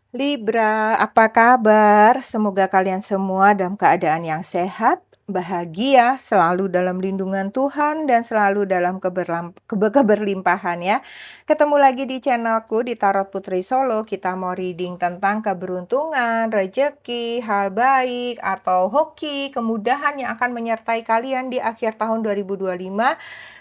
Libra, apa kabar? Semoga kalian semua dalam keadaan yang sehat, bahagia, selalu dalam lindungan Tuhan, dan selalu dalam keberlimpahan ya. Ketemu lagi di channelku di Tarot Putri Solo. Kita mau reading tentang keberuntungan, rejeki, hal baik, atau hoki, kemudahan yang akan menyertai kalian di akhir tahun 2025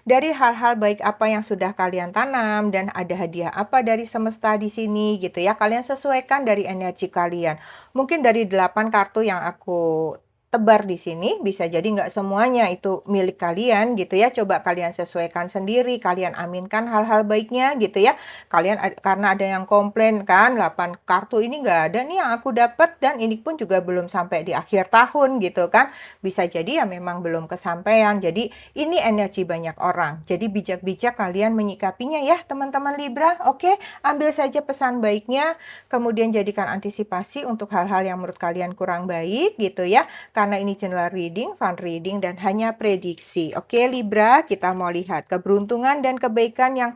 dari hal-hal baik apa yang sudah kalian tanam dan ada hadiah apa dari semesta di sini gitu ya. Kalian sesuaikan dari energi kalian. Mungkin dari 8 kartu yang aku tebar di sini bisa jadi nggak semuanya itu milik kalian gitu ya. Coba kalian sesuaikan sendiri, kalian aminkan hal-hal baiknya gitu ya. Karena ada yang komplain kan 8 kartu ini nggak ada nih yang aku dapat dan ini pun juga belum sampai di akhir tahun gitu kan. Bisa jadi ya memang belum kesampaian. Jadi ini energi banyak orang. Jadi bijak-bijak kalian menyikapinya ya teman-teman Libra. Oke, ambil saja pesan baiknya, kemudian jadikan antisipasi untuk hal-hal yang menurut kalian kurang baik gitu ya. Karena ini general reading, fun reading, dan hanya prediksi. Oke Libra, kita mau lihat keberuntungan dan kebaikan yang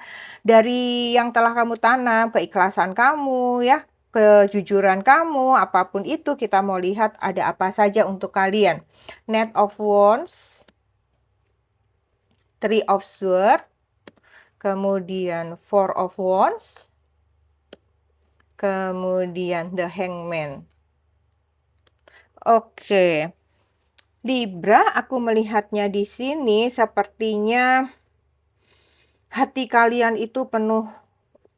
dari yang telah kamu tanam, keikhlasan kamu ya, kejujuran kamu, apapun itu kita mau lihat ada apa saja untuk kalian. Knight of Wands, Three of Swords, kemudian Four of Wands, kemudian The Hangman. Oke, Libra, aku melihatnya di sini sepertinya hati kalian itu penuh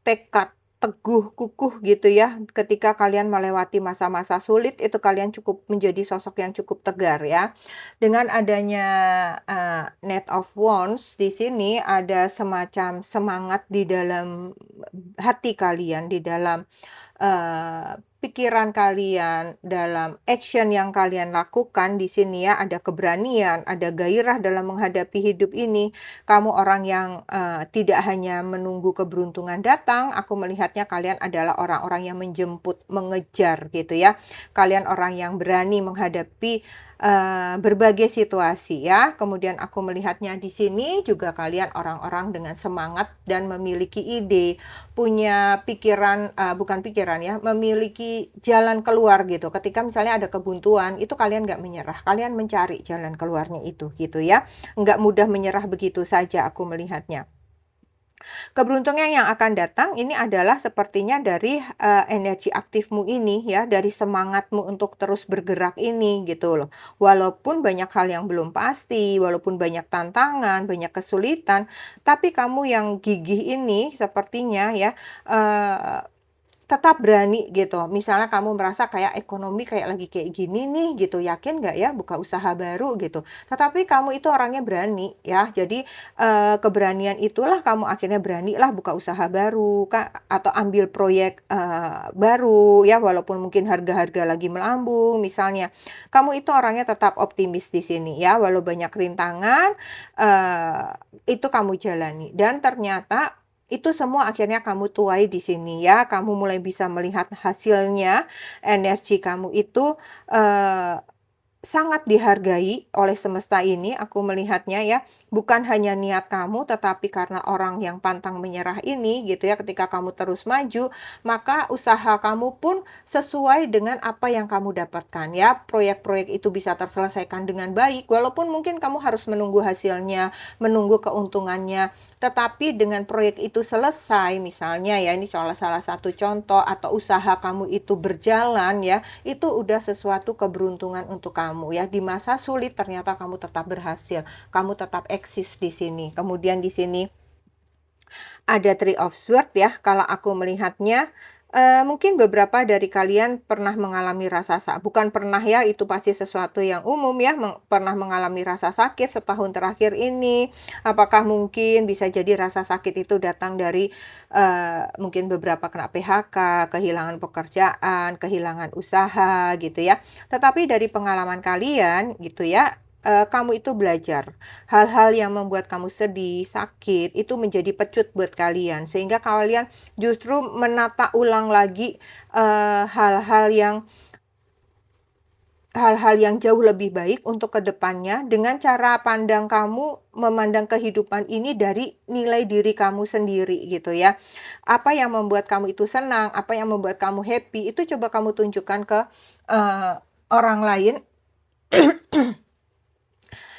tekad, teguh, kukuh gitu ya. Ketika kalian melewati masa-masa sulit, itu kalian cukup menjadi sosok yang cukup tegar ya. Dengan adanya Knight of Wands di sini ada semacam semangat di dalam hati kalian, di dalam pikiran kalian, dalam action yang kalian lakukan di sini ya, ada keberanian, ada gairah dalam menghadapi hidup ini. Kamu orang yang tidak hanya menunggu keberuntungan datang, aku melihatnya kalian adalah orang-orang yang menjemput, mengejar gitu ya. Kalian orang yang berani menghadapi berbagai situasi ya. Kemudian aku melihatnya di sini juga kalian orang-orang dengan semangat dan memiliki ide, punya pikiran, bukan pikiran ya, memiliki jalan keluar gitu. Ketika misalnya ada kebuntuan, itu kalian nggak menyerah, kalian mencari jalan keluarnya itu gitu ya. Nggak mudah menyerah begitu saja aku melihatnya. Keberuntungan yang akan datang ini adalah sepertinya dari energi aktifmu ini ya, dari semangatmu untuk terus bergerak ini gitu loh. Walaupun banyak hal yang belum pasti, walaupun banyak tantangan, banyak kesulitan, tapi kamu yang gigih ini sepertinya ya, tetap berani gitu. Misalnya kamu merasa kayak ekonomi kayak lagi kayak gini nih gitu, yakin nggak ya buka usaha baru gitu. Tetapi kamu itu orangnya berani ya. Jadi keberanian itulah kamu akhirnya beranilah buka usaha baru Kak, atau ambil proyek baru ya walaupun mungkin harga-harga lagi melambung misalnya. Kamu itu orangnya tetap optimis di sini ya, walau banyak rintangan itu kamu jalani dan ternyata itu semua akhirnya kamu tuai di sini ya, kamu mulai bisa melihat hasilnya, energi kamu itu, eee, sangat dihargai oleh semesta ini, aku melihatnya ya. Bukan hanya niat kamu, tetapi karena orang yang pantang menyerah ini gitu ya, ketika kamu terus maju, maka usaha kamu pun sesuai dengan apa yang kamu dapatkan ya. Proyek-proyek itu bisa terselesaikan dengan baik, walaupun mungkin kamu harus menunggu hasilnya, menunggu keuntungannya. Tetapi dengan proyek itu selesai, misalnya ya, ini salah satu contoh atau usaha kamu itu berjalan ya, itu udah sesuatu keberuntungan untuk kamu ya. Di masa sulit ternyata kamu tetap berhasil, kamu tetap eksis di sini. Kemudian di sini ada Three of Swords ya, kalau aku melihatnya, mungkin beberapa dari kalian pernah mengalami bukan pernah ya, itu pasti sesuatu yang umum ya, pernah mengalami rasa sakit setahun terakhir ini. Apakah mungkin bisa jadi rasa sakit itu datang dari, mungkin beberapa kena PHK, kehilangan pekerjaan, kehilangan usaha gitu ya. Tetapi dari pengalaman kalian gitu ya, kamu itu belajar. Hal-hal yang membuat kamu sedih, sakit, itu menjadi pecut buat kalian. Sehingga kalian justru menata ulang lagi hal-hal yang hal-hal yang jauh lebih baik untuk kedepannya dengan cara pandang kamu memandang kehidupan ini dari nilai diri kamu sendiri gitu ya. Apa yang membuat kamu itu senang, apa yang membuat kamu happy, itu coba kamu tunjukkan ke, orang lain.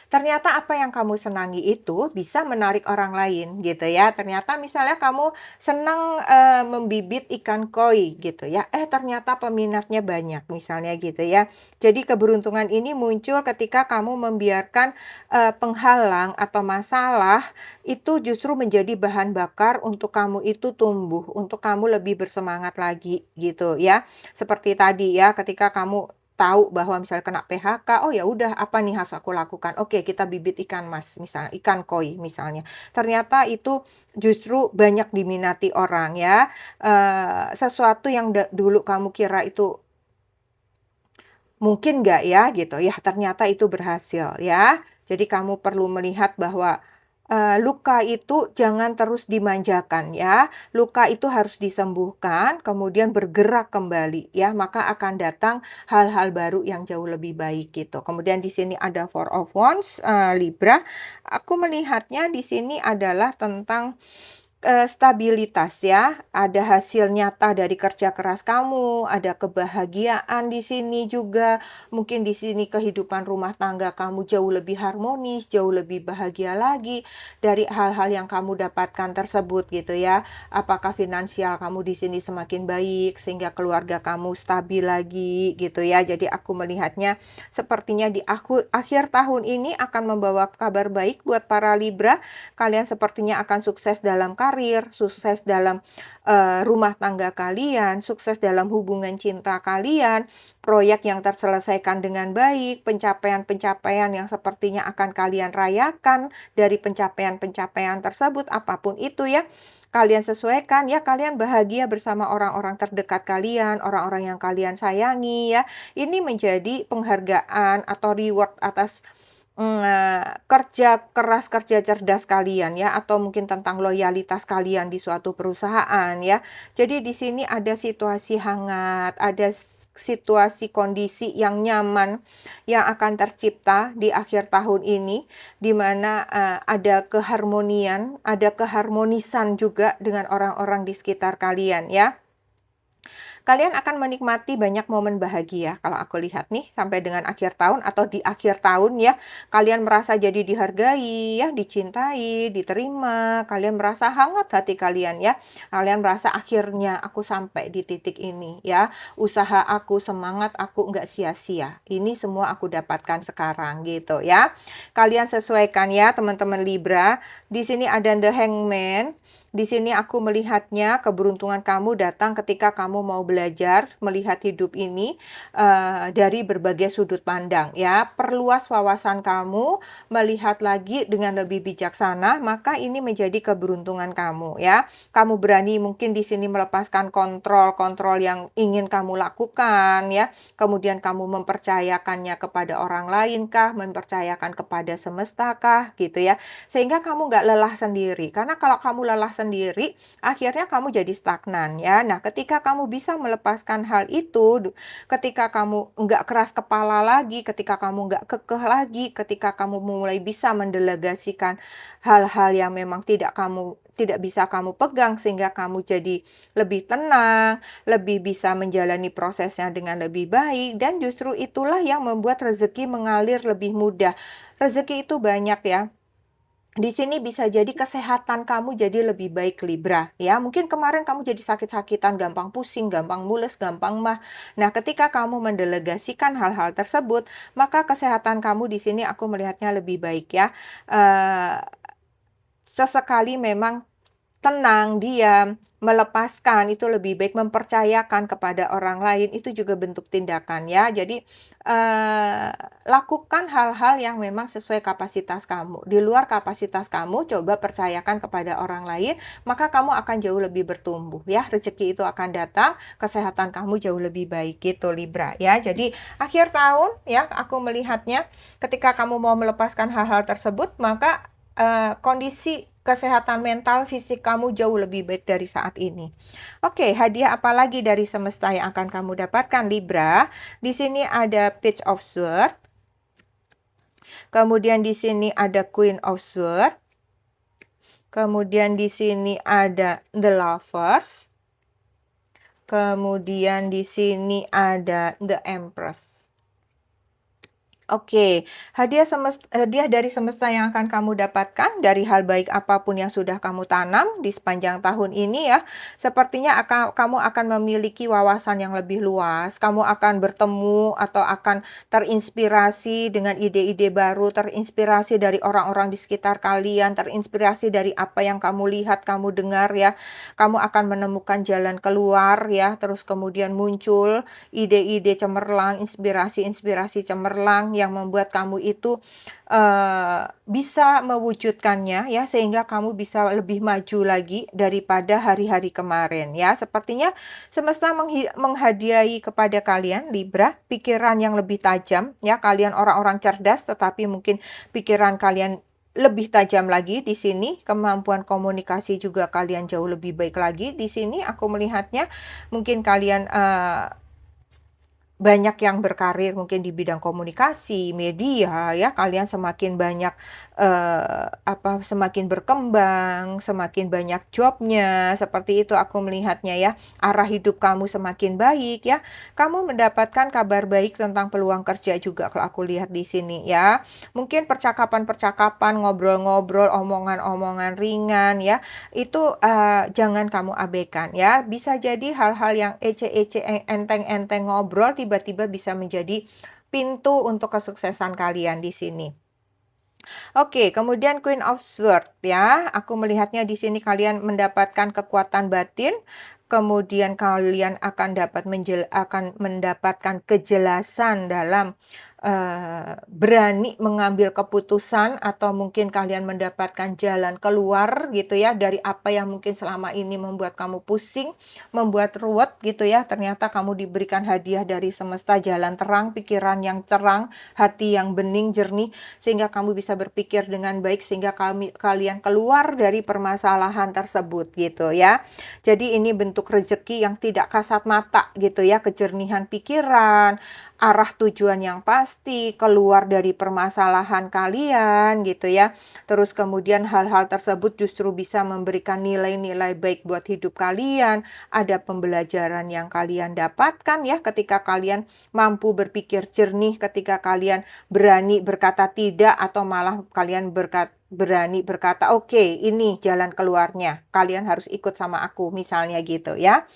Ternyata apa yang kamu senangi itu bisa menarik orang lain gitu ya. Ternyata misalnya kamu senang, membibit ikan koi gitu ya, ternyata peminatnya banyak misalnya gitu ya. Jadi keberuntungan ini muncul ketika kamu membiarkan, penghalang atau masalah itu justru menjadi bahan bakar untuk kamu itu tumbuh, untuk kamu lebih bersemangat lagi gitu ya. Seperti tadi ya, ketika kamu tahu bahwa misalnya kena PHK, oh ya udah apa nih harus aku lakukan? Oke, kita bibit ikan mas, misalnya ikan koi misalnya. Ternyata itu justru banyak diminati orang ya. Sesuatu yang dulu kamu kira itu mungkin nggak ya gitu ya, ternyata itu berhasil ya. Jadi kamu perlu melihat bahwa, luka itu jangan terus dimanjakan ya, luka itu harus disembuhkan, kemudian bergerak kembali ya, maka akan datang hal-hal baru yang jauh lebih baik gitu. Kemudian di sini ada Four of Wands, Libra, aku melihatnya di sini adalah tentang stabilitas ya, ada hasil nyata dari kerja keras kamu, ada kebahagiaan di sini juga. Mungkin di sini kehidupan rumah tangga kamu jauh lebih harmonis, jauh lebih bahagia lagi dari hal-hal yang kamu dapatkan tersebut gitu ya. Apakah finansial kamu di sini semakin baik sehingga keluarga kamu stabil lagi gitu ya. Jadi aku melihatnya sepertinya di akhir tahun ini akan membawa kabar baik buat para Libra. Kalian sepertinya akan sukses dalam karir, sukses dalam, rumah tangga kalian, sukses dalam hubungan cinta kalian, proyek yang terselesaikan dengan baik, pencapaian-pencapaian yang sepertinya akan kalian rayakan dari pencapaian-pencapaian tersebut, apapun itu ya. Kalian sesuaikan ya, kalian bahagia bersama orang-orang terdekat kalian, orang-orang yang kalian sayangi ya. Ini menjadi penghargaan atau reward atas kerja keras, kerja cerdas kalian ya, atau mungkin tentang loyalitas kalian di suatu perusahaan ya. Jadi di sini ada situasi hangat, ada situasi kondisi yang nyaman yang akan tercipta di akhir tahun ini, di mana, ada keharmonian, ada keharmonisan juga dengan orang-orang di sekitar kalian ya. Kalian akan menikmati banyak momen bahagia kalau aku lihat nih sampai dengan akhir tahun atau di akhir tahun ya. Kalian merasa jadi dihargai ya, dicintai, diterima, kalian merasa hangat hati kalian ya. Kalian merasa akhirnya aku sampai di titik ini ya. Usaha aku, semangat aku nggak sia-sia. Ini semua aku dapatkan sekarang gitu ya. Kalian sesuaikan ya teman-teman Libra. Di sini ada The Hangman. Di sini aku melihatnya keberuntungan kamu datang ketika kamu mau belajar melihat hidup ini, dari berbagai sudut pandang ya. Perluas wawasan kamu, melihat lagi dengan lebih bijaksana, maka ini menjadi keberuntungan kamu ya. Kamu berani mungkin di sini melepaskan kontrol-kontrol yang ingin kamu lakukan ya. Kemudian kamu mempercayakannya kepada orang lain kah, mempercayakan kepada semesta kah gitu ya. Sehingga kamu nggak lelah sendiri, karena kalau kamu lelah sendiri, akhirnya kamu jadi stagnan ya. Nah, ketika kamu bisa melepaskan hal itu, ketika kamu nggak keras kepala lagi, ketika kamu nggak kekeh lagi, ketika kamu mulai bisa mendelegasikan hal-hal yang memang tidak bisa kamu pegang sehingga kamu jadi lebih tenang, lebih bisa menjalani prosesnya dengan lebih baik dan justru itulah yang membuat rezeki mengalir lebih mudah. Rezeki itu banyak ya. Di sini bisa jadi kesehatan kamu jadi lebih baik Libra ya. Mungkin kemarin kamu jadi sakit-sakitan, gampang pusing, gampang mules, gampang mah. Nah, ketika kamu mendelegasikan hal-hal tersebut, maka kesehatan kamu di sini aku melihatnya lebih baik ya. Eee, Sesekali memang tenang, diam, melepaskan itu lebih baik, mempercayakan kepada orang lain itu juga bentuk tindakan ya. Jadi, eee, lakukan hal-hal yang memang sesuai kapasitas kamu. Di luar kapasitas kamu, coba percayakan kepada orang lain, maka kamu akan jauh lebih bertumbuh ya. Rezeki itu akan datang, kesehatan kamu jauh lebih baik gitu Libra ya. Jadi akhir tahun ya, aku melihatnya ketika kamu mau melepaskan hal-hal tersebut, maka, kondisi kesehatan mental, fisik kamu jauh lebih baik dari saat ini. Oke, hadiah apa lagi dari semesta yang akan kamu dapatkan Libra? Di sini ada Page of Swords, kemudian di sini ada Queen of Swords, kemudian di sini ada The Lovers, kemudian di sini ada The Empress. Oke, hadiah dari semesta yang akan kamu dapatkan dari hal baik apapun yang sudah kamu tanam di sepanjang tahun ini ya. Sepertinya kamu akan memiliki wawasan yang lebih luas. Kamu akan bertemu atau akan terinspirasi dengan ide-ide baru, terinspirasi dari orang-orang di sekitar kalian, terinspirasi dari apa yang kamu lihat, kamu dengar ya. Kamu akan menemukan jalan keluar ya, terus kemudian muncul ide-ide cemerlang, inspirasi-inspirasi cemerlang yang membuat kamu itu bisa mewujudkannya ya, sehingga kamu bisa lebih maju lagi daripada hari-hari kemarin ya. Sepertinya semesta menghadiahi kepada kalian Libra pikiran yang lebih tajam ya. Kalian orang-orang cerdas, tetapi mungkin pikiran kalian lebih tajam lagi di sini. Kemampuan komunikasi juga kalian jauh lebih baik lagi di sini. Aku melihatnya mungkin kalian banyak yang berkarir mungkin di bidang komunikasi, media ya, kalian semakin banyak semakin berkembang, semakin banyak jobnya, seperti itu aku melihatnya ya. Arah hidup kamu semakin baik ya. Kamu mendapatkan kabar baik tentang peluang kerja juga kalau aku lihat di sini ya. Mungkin percakapan-percakapan, ngobrol-ngobrol, omongan-omongan ringan ya, itu jangan kamu abaikan ya. Bisa jadi hal-hal yang ece-ece, enteng-enteng ngobrol tiba-tiba bisa menjadi pintu untuk kesuksesan kalian di sini. Oke, kemudian Queen of Swords ya. Aku melihatnya di sini kalian mendapatkan kekuatan batin, kemudian kalian akan mendapatkan kejelasan dalam berani mengambil keputusan, atau mungkin kalian mendapatkan jalan keluar gitu ya dari apa yang mungkin selama ini membuat kamu pusing, membuat ruwet gitu ya. Ternyata kamu diberikan hadiah dari semesta, jalan terang, pikiran yang cerang, hati yang bening, jernih, sehingga kamu bisa berpikir dengan baik, sehingga kalian keluar dari permasalahan tersebut gitu ya. Jadi ini bentuk rezeki yang tidak kasat mata gitu ya, kejernihan pikiran, arah tujuan yang pasti, keluar dari permasalahan kalian gitu ya. Terus kemudian hal-hal tersebut justru bisa memberikan nilai-nilai baik buat hidup kalian. Ada pembelajaran yang kalian dapatkan ya ketika kalian mampu berpikir jernih, ketika kalian berani berkata tidak, atau malah kalian berani berkata, oke, ini jalan keluarnya, kalian harus ikut sama aku, misalnya gitu ya.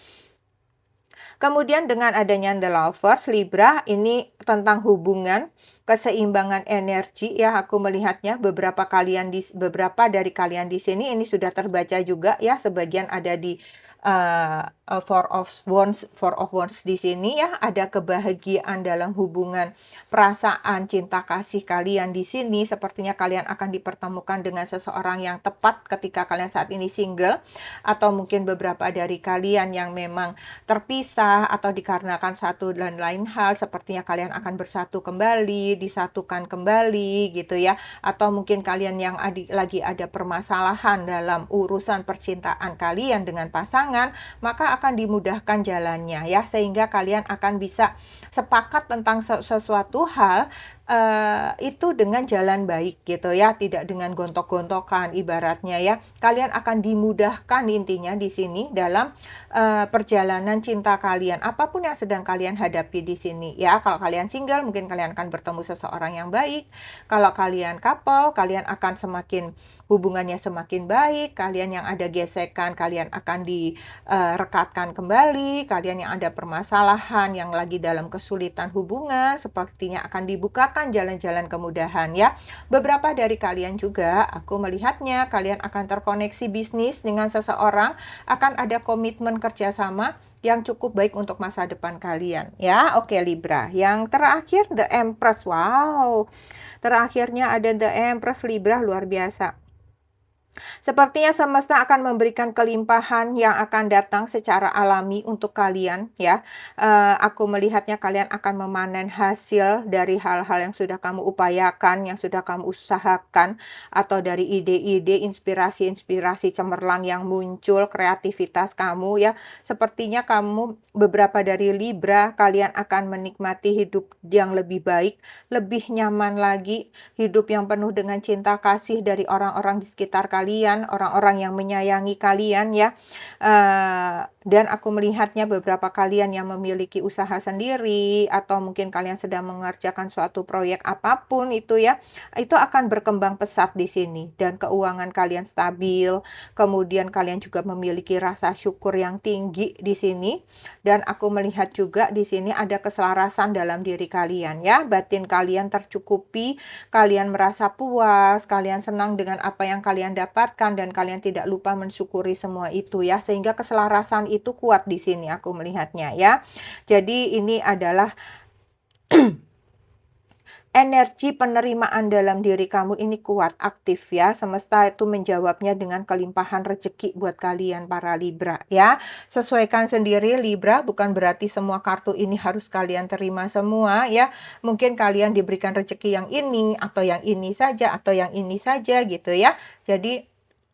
Kemudian dengan adanya The Lovers Libra, ini tentang hubungan, keseimbangan energi ya. Aku melihatnya beberapa dari kalian di sini ini sudah terbaca juga ya, sebagian ada di Four of Wands di sini ya. Ada kebahagiaan dalam hubungan, perasaan cinta kasih kalian di sini. Sepertinya kalian akan dipertemukan dengan seseorang yang tepat ketika kalian saat ini single, atau mungkin beberapa dari kalian yang memang terpisah atau dikarenakan satu dan lain hal, sepertinya kalian akan bersatu kembali, disatukan kembali gitu ya. Atau mungkin kalian yang lagi ada permasalahan dalam urusan percintaan kalian dengan pasangan, maka akan dimudahkan jalannya ya, sehingga kalian akan bisa sepakat tentang sesuatu hal itu dengan jalan baik gitu ya, tidak dengan gontok-gontokan ibaratnya ya. Kalian akan dimudahkan intinya di sini dalam perjalanan cinta kalian, apapun yang sedang kalian hadapi di sini ya. Kalau kalian single, mungkin kalian akan bertemu seseorang yang baik. Kalau kalian couple, kalian akan hubungannya semakin baik. Kalian yang ada gesekan, kalian akan direkatkan kembali. Kalian yang ada permasalahan, yang lagi dalam kesulitan hubungan, sepertinya akan dibukakan jalan-jalan kemudahan ya. Beberapa dari kalian juga, aku melihatnya kalian akan terkoneksi bisnis dengan seseorang, akan ada komitmen kerjasama yang cukup baik untuk masa depan kalian ya. Oke Libra, yang terakhir The Empress. Wow, terakhirnya ada The Empress Libra, luar biasa. Sepertinya semesta akan memberikan kelimpahan yang akan datang secara alami untuk kalian ya. Aku melihatnya kalian akan memanen hasil dari hal-hal yang sudah kamu upayakan, yang sudah kamu usahakan, atau dari ide-ide, inspirasi-inspirasi cemerlang yang muncul, kreativitas kamu ya. Sepertinya kamu beberapa dari Libra, kalian akan menikmati hidup yang lebih baik, lebih nyaman lagi, hidup yang penuh dengan cinta kasih dari orang-orang di sekitar kalian, orang-orang yang menyayangi kalian ya. Dan aku melihatnya beberapa kalian yang memiliki usaha sendiri atau mungkin kalian sedang mengerjakan suatu proyek apapun itu ya, itu akan berkembang pesat di sini dan keuangan kalian stabil, kemudian kalian juga memiliki rasa syukur yang tinggi di sini dan aku melihat juga di sini ada keselarasan dalam diri kalian ya, batin kalian tercukupi, kalian merasa puas, kalian senang dengan apa yang kalian dapatkan dan kalian tidak lupa mensyukuri semua itu ya. Sehingga keselarasan itu kuat di sini aku melihatnya ya. Jadi ini adalah energi penerimaan dalam diri kamu ini kuat, aktif ya. Semesta itu menjawabnya dengan kelimpahan rezeki buat kalian para Libra ya. Sesuaikan sendiri Libra, bukan berarti semua kartu ini harus kalian terima semua ya. Mungkin kalian diberikan rezeki yang ini atau yang ini saja atau yang ini saja gitu ya. Jadi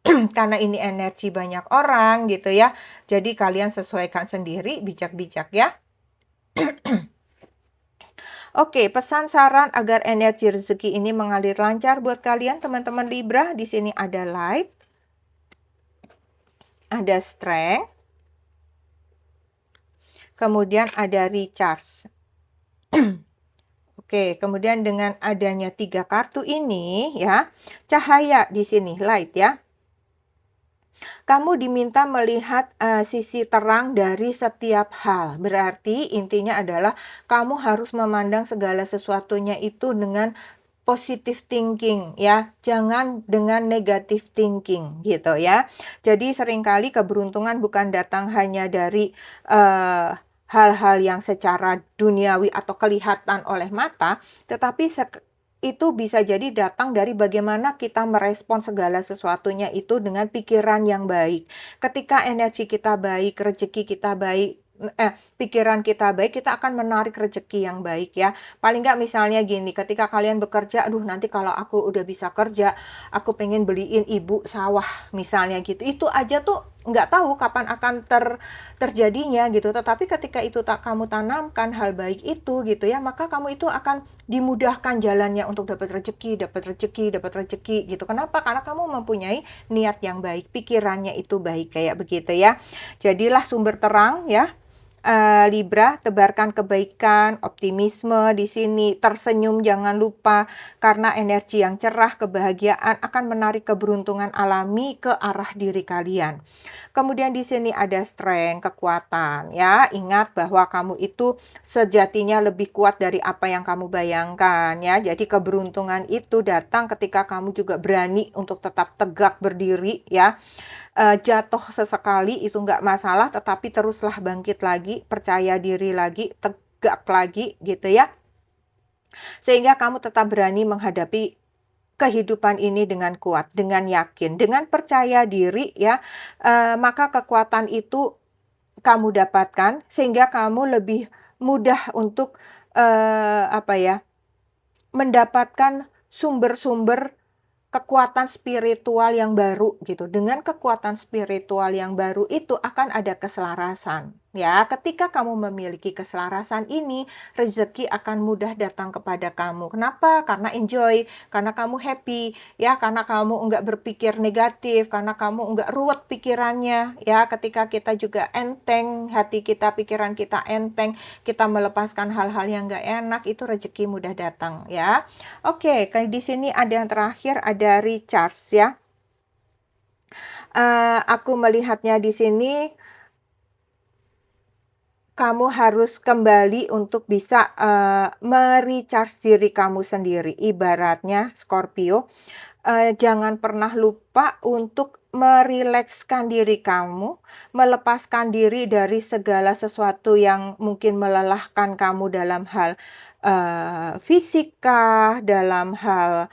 karena ini energi banyak orang gitu ya. Jadi kalian sesuaikan sendiri, bijak-bijak ya. Oke, pesan saran agar energi rezeki ini mengalir lancar buat kalian teman-teman Libra. Di sini ada light, ada strength, kemudian ada recharge. Oke, kemudian dengan adanya 3 kartu ini ya, cahaya di sini light ya. Kamu diminta melihat sisi terang dari setiap hal. Berarti intinya adalah kamu harus memandang segala sesuatunya itu dengan positive thinking ya, jangan dengan negative thinking gitu ya. Jadi seringkali keberuntungan bukan datang hanya dari hal-hal yang secara duniawi atau kelihatan oleh mata, tetapi itu bisa jadi datang dari bagaimana kita merespon segala sesuatunya itu dengan pikiran yang baik. Ketika energi kita baik, rezeki kita baik, pikiran kita baik, kita akan menarik rezeki yang baik ya. Paling nggak misalnya gini, ketika kalian bekerja, aduh nanti kalau aku udah bisa kerja, aku pengen beliin ibu sawah misalnya gitu. Itu aja tuh nggak tahu kapan akan terjadinya gitu. Tetapi ketika itu kamu tanamkan hal baik itu gitu ya, maka kamu itu akan dimudahkan jalannya untuk dapat rezeki, dapat rezeki, dapat rezeki gitu. Kenapa? Karena kamu mempunyai niat yang baik, pikirannya itu baik kayak begitu ya. Jadilah sumber terang ya. Libra, tebarkan kebaikan, optimisme di sini, tersenyum jangan lupa karena energi yang cerah, kebahagiaan akan menarik keberuntungan alami ke arah diri kalian. Kemudian di sini ada strength, kekuatan ya. Ingat bahwa kamu itu sejatinya lebih kuat dari apa yang kamu bayangkan ya. Jadi keberuntungan itu datang ketika kamu juga berani untuk tetap tegak berdiri ya. Jatuh sesekali itu nggak masalah, tetapi teruslah bangkit lagi, percaya diri lagi, tegak lagi gitu ya. Sehingga kamu tetap berani menghadapi kehidupan ini dengan kuat, dengan yakin, dengan percaya diri ya, maka kekuatan itu kamu dapatkan sehingga kamu lebih mudah untuk, apa ya, mendapatkan sumber-sumber kekuatan spiritual yang baru gitu. Dengan kekuatan spiritual yang baru itu akan ada keselarasan. Ya, ketika kamu memiliki keselarasan ini, rezeki akan mudah datang kepada kamu. Kenapa? Karena enjoy, karena kamu happy, ya, karena kamu enggak berpikir negatif, karena kamu enggak ruwet pikirannya, ya. Ketika kita juga enteng, hati kita, pikiran kita enteng, kita melepaskan hal-hal yang enggak enak, itu rezeki mudah datang, ya. Oke, kayak di sini ada yang terakhir, ada recharge ya. Aku melihatnya di sini, kamu harus kembali untuk bisa, me-recharge diri kamu sendiri. Ibaratnya Scorpio, jangan pernah lupa untuk merilekskan diri kamu, melepaskan diri dari segala sesuatu yang mungkin melelahkan kamu dalam hal, fisik kah, dalam hal,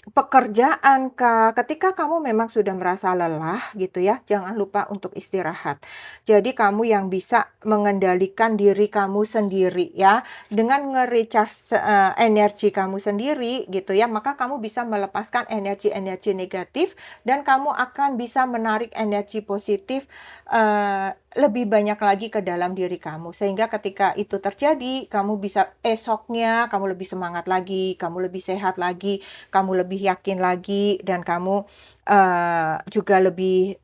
pekerjaan kah, ketika kamu memang sudah merasa lelah gitu ya, jangan lupa untuk istirahat. Jadi kamu yang bisa mengendalikan diri kamu sendiri ya, dengan nge-recharge, energi kamu sendiri gitu ya, maka kamu bisa melepaskan energi-energi negatif dan kamu akan bisa menarik energi positif, lebih banyak lagi ke dalam diri kamu. Sehingga ketika itu terjadi, kamu bisa esoknya kamu lebih semangat lagi, kamu lebih sehat lagi, kamu lebih yakin lagi dan kamu, juga lebih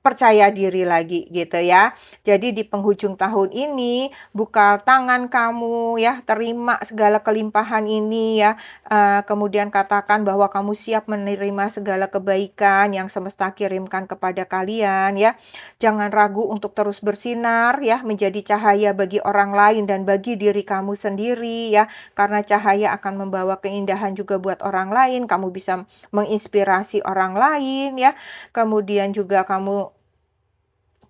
percaya diri lagi gitu ya. Jadi di penghujung tahun ini, buka tangan kamu ya, terima segala kelimpahan ini ya, kemudian katakan bahwa kamu siap menerima segala kebaikan yang semesta kirimkan kepada kalian ya. Jangan ragu untuk terus bersinar ya, menjadi cahaya bagi orang lain dan bagi diri kamu sendiri ya. Karena cahaya akan membawa keindahan juga buat orang lain, kamu bisa menginspirasi orang lain ya. Kemudian juga kamu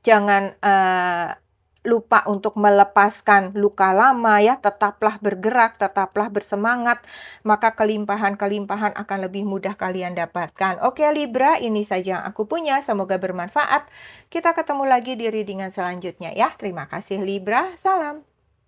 jangan, lupa untuk melepaskan luka lama ya, tetaplah bergerak, tetaplah bersemangat, maka kelimpahan-kelimpahan akan lebih mudah kalian dapatkan. Oke Libra, ini saja yang aku punya, semoga bermanfaat. Kita ketemu lagi di reading selanjutnya ya. Terima kasih Libra, salam.